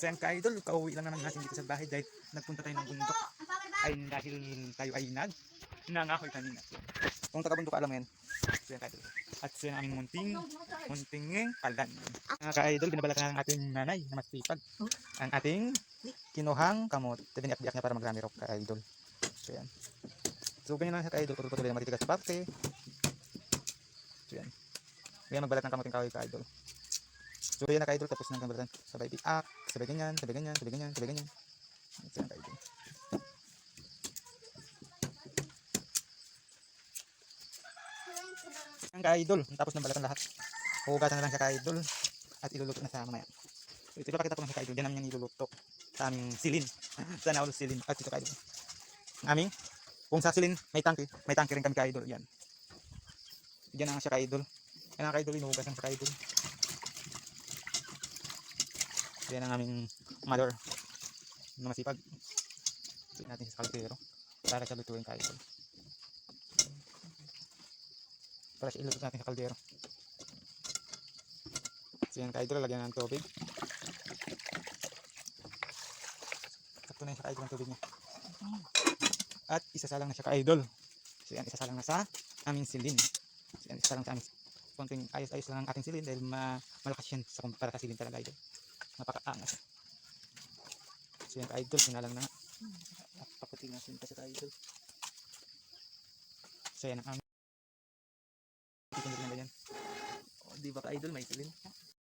So yan ka-idol, kauwi lang naman natin dito sa bahay dahil nagpunta tayo ng bundok. Ay dahil tayo ay nangahoy kanina. Kung taga-bundok alam mo yan. So yan ka-idol. At so yan aming munting palan. Mga ka-idol, binabalatan ng ating nanay na masipag. Ang ating kinuhang kamot. Biniak-biak niya para magrami rock ka-idol. So yan. So ganyan lang sa ka-idol, patuloy na matitigas sa parte. So yan. Ganyan magbalat ng kamuting kahoy ka-idol. So yan na ka-idol, tapos nang balatan. Sabay biak, sabay ganyan, sabay ganyan, sabay ganyan, sabay ganyan. So yan ka-idol. Ang ka-idol, tapos ng balatan lahat. Hugasan na lang siya ka-idol at iluluto na sa mamaya. So ito ipapakita ko lang sa ka-idol, diyan namin yung niluluto sa aming silin. Sa naulo silin. At ito ka-idol. Ang aming, kung sa silin may tangke rin kami ka-idol. Yan. Diyan na siya ka-idol. Yan ang ka-idol, inuhugasan sa ka-idol. Yan ang aming mother na masipag. So natin sa kaldero para siya lutuin ka-idol. Para siya iluto natin sa kaldero. So yan ka-idol, lagyan ng tubig. Sakto na yung sa ka-idol ng tubig niya. At isasalang na siya ka-idol. So yan, isasalang na sa aming silin. So yan, isasalang sa aming konting ayos-ayos lang ang ating silin dahil malakas yan sa kumpara sa silin talaga idol. Napakaangas. So yan ka-idol, sinalang na nga. Paputin natin kasi ka-idol. So yan ang aming. Titindig na ba yan? O, di ba ka-idol, may silin?